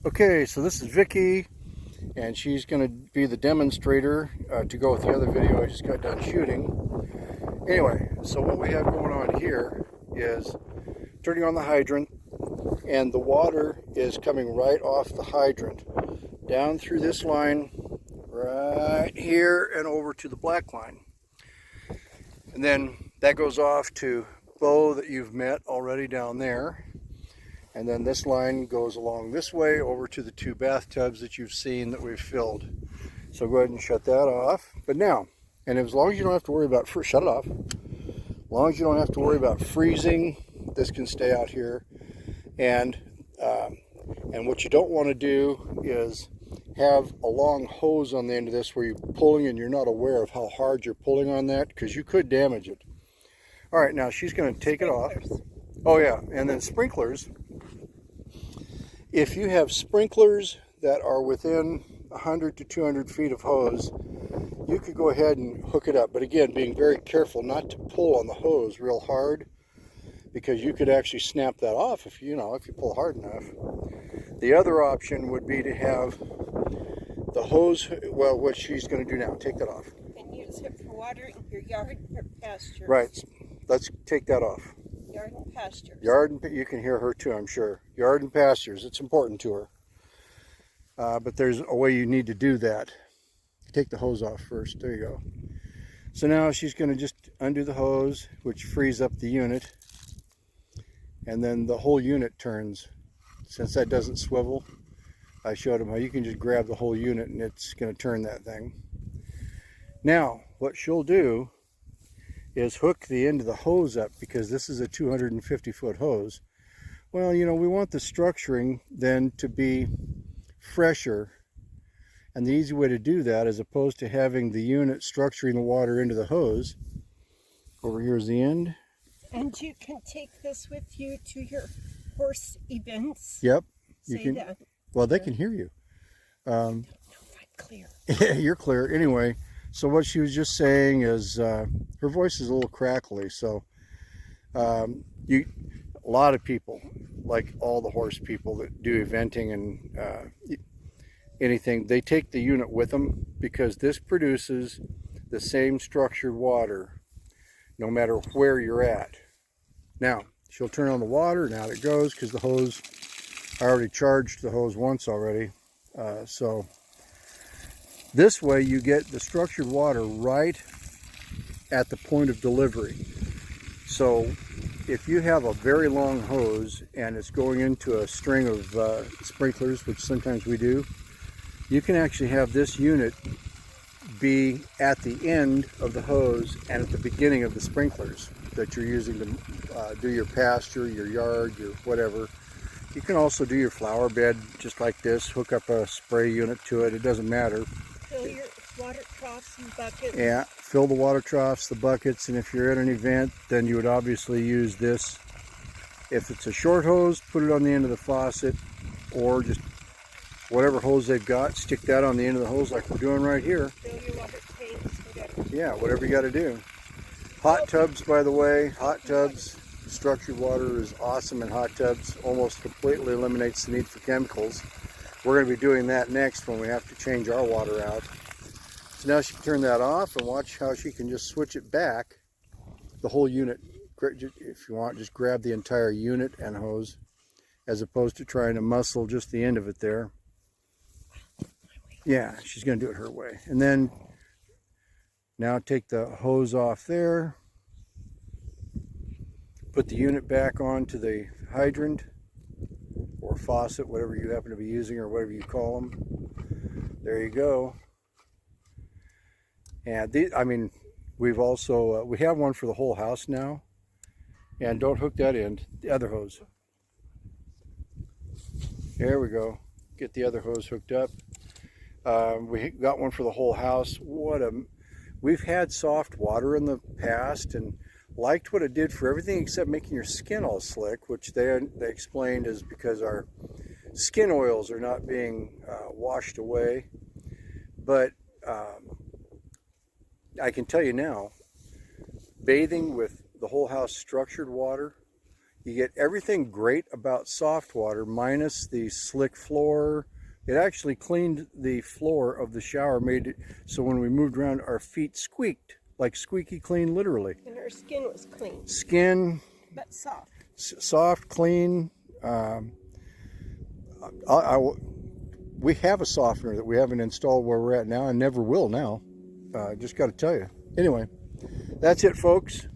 Okay, so this is Vicki, and she's going to be the demonstrator to go with the other video I just got done shooting. Anyway, so what we have going on here is turning on the hydrant, and the water is coming right off the hydrant, down through this line, right here, and over to the black line. And then that goes off to Bo that you've met already down there. And then this line goes along this way over to the two bathtubs that you've seen that we've filled. So go ahead and shut that off. But now, and as long as you don't have to worry about, shut it off. As long as you don't have to worry about freezing, this can stay out here. And what you don't want to do is have a long hose on the end of this where you're pulling and you're not aware of how hard you're pulling on that, because you could damage it. All right, now she's going to take it off. Oh yeah, and then sprinklers. If you have sprinklers that are within 100 to 200 feet of hose, you could go ahead and hook it up. But again, being very careful not to pull on the hose real hard, because you could actually snap that off if you pull hard enough. The other option would be to have the hose, well, what she's going to do now, take that off. And use it for watering your yard or pastures. Right, let's take that off. Yard and pastures. Yard and, you can hear her too, I'm sure. Yard and pastures, it's important to her. But there's a way you need to do that. Take the hose off first, there you go. So now she's going to just undo the hose, which frees up the unit. And then the whole unit turns. Since that doesn't swivel, I showed them how you can just grab the whole unit and it's going to turn that thing. Now, what she'll do is hook the end of the hose up, because this is a 250-foot hose. Well, we want the structuring then to be fresher, and the easy way to do that, as opposed to having the unit structuring the water into the hose, over here is the end. And you can take this with you to your horse events. Yep. You can. That. Well, they can hear you. I don't know if I'm clear. You're clear. Anyway, so what she was just saying is, her voice is a little crackly, so a lot of people, like all the horse people that do eventing and anything, they take the unit with them, because this produces the same structured water no matter where you're at. Now, she'll turn on the water, and out it goes, because the hose, I already charged the hose once already. So this way you get the structured water right at the point of delivery. So if you have a very long hose and it's going into a string of sprinklers, which sometimes we do, you can actually have this unit be at the end of the hose and at the beginning of the sprinklers that you're using to do your pasture, your yard, your whatever. You can also do your flower bed just like this, hook up a spray unit to it, it doesn't matter. Fill your water troughs and buckets. Yeah, fill the water troughs, the buckets, and if you're at an event, then you would obviously use this. If it's a short hose, put it on the end of the faucet, or just whatever hose they've got, stick that on the end of the hose like we're doing right here. Fill your water tanks, whatever. Yeah, whatever you got to do. Hot tubs, by the way, hot tubs. Structured water is awesome in hot tubs, almost completely eliminates the need for chemicals. We're going to be doing that next when we have to change our water out. So now she can turn that off, and watch how she can just switch it back, the whole unit. If you want, just grab the entire unit and hose, as opposed to trying to muscle just the end of it there. Yeah, she's going to do it her way. And then now take the hose off there. Put the unit back onto the hydrant or faucet, whatever you happen to be using or whatever you call them. There you go. And we've also, we have one for the whole house now. And don't hook that end, the other hose. There we go. Get the other hose hooked up. We got one for the whole house. We've had soft water in the past and liked what it did for everything except making your skin all slick, which they explained is because our skin oils are not being washed away. But I can tell you now, bathing with the whole house structured water You get everything great about soft water minus the slick floor. It actually cleaned the floor of the shower, made it so when we moved around our feet squeaked, like squeaky clean literally. And her skin was clean. Skin, but soft. Soft, clean. We have a softener that we haven't installed where we're at now and never will now. Just got to tell you. Anyway, that's it, folks.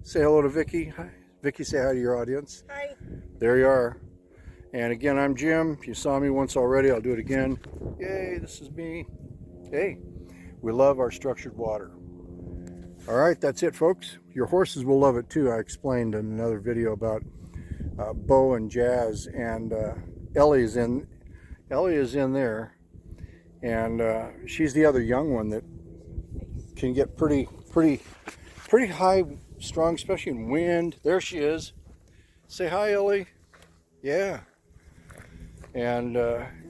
Say hello to Vickie. Hi. Vickie, say hi to your audience. Hi. There you are. And again, I'm Jim. If you saw me once already, I'll do it again. Yay, this is me. Hey, we love our structured water. All right, that's it, folks. Your horses will love it too. I explained in another video about Bo and Jazz, and Ellie is in there, and she's the other young one that can get pretty high, strong, especially in wind. There she is. Say hi, Ellie. Yeah. And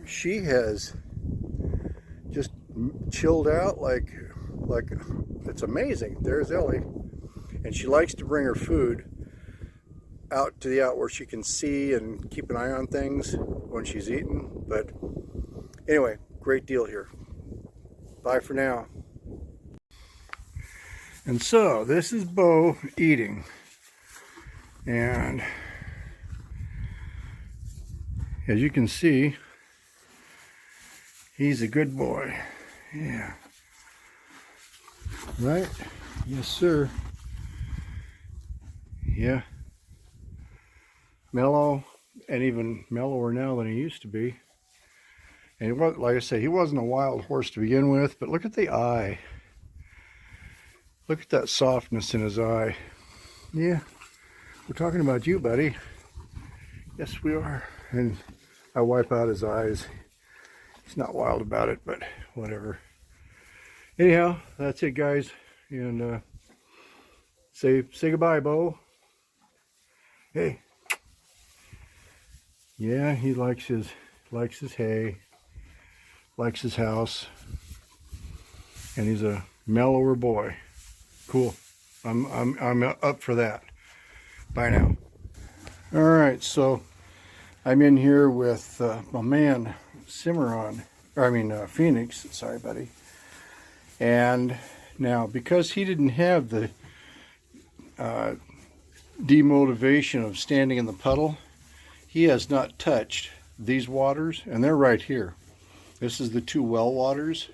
she has just chilled out like it's amazing. There's Ellie, and she likes to bring her food out to where she can see and keep an eye on things when she's eating. But anyway, great deal here. Bye for now. And so this is Bo eating, and as you can see, he's a good boy. Yeah. Right? Yes, sir. Yeah. Mellow, and even mellower now than he used to be. And he was, like I say, he wasn't a wild horse to begin with, but look at the eye. Look at that softness in his eye. Yeah, we're talking about you, buddy. Yes, we are. And I wipe out his eyes. He's not wild about it, but whatever. Anyhow, that's it, guys. And say goodbye, Bo. Hey. Yeah, he likes his hay, likes his house, and he's a mellower boy. Cool. I'm up for that. Bye now. All right, so I'm in here with my man Phoenix. Sorry, buddy. And now, because he didn't have the demotivation of standing in the puddle, he has not touched these waters, and they're right here. This is the two well waters.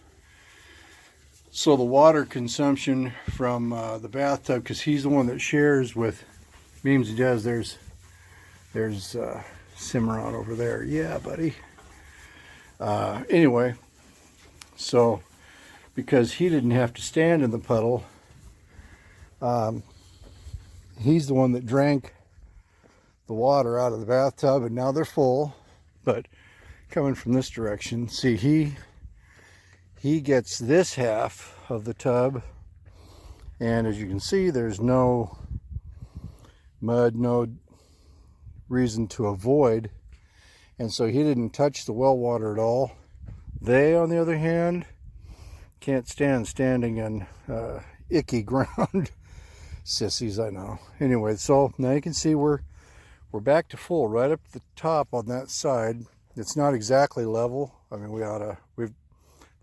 So the water consumption from the bathtub, because he's the one that shares with Beams and Jazz. There's Cimarron over there. Yeah, buddy. Anyway, so because he didn't have to stand in the puddle, he's the one that drank the water out of the bathtub, and now they're full. But coming from this direction, see, he gets this half of the tub, and as you can see, there's no mud, no reason to avoid, and so he didn't touch the well water at all. They, on the other hand, can't stand standing in icky ground. Sissies, I know. Anyway, so now you can see we're back to full right up the top on that side. It's not exactly level. I mean, we've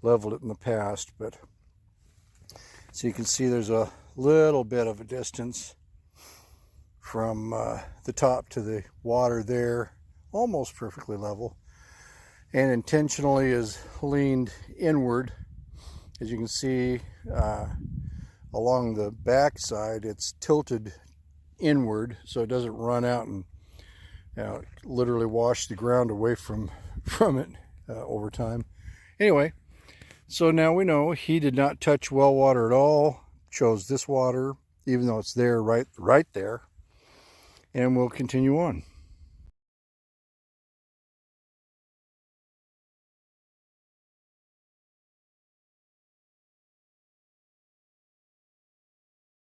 leveled it in the past, but so you can see there's a little bit of a distance from the top to the water there, almost perfectly level, and intentionally is leaned inward. As you can see, along the back side, it's tilted inward so it doesn't run out and literally wash the ground away from it over time. Anyway, so now we know he did not touch well water at all, chose this water, even though it's there, right there, and we'll continue on.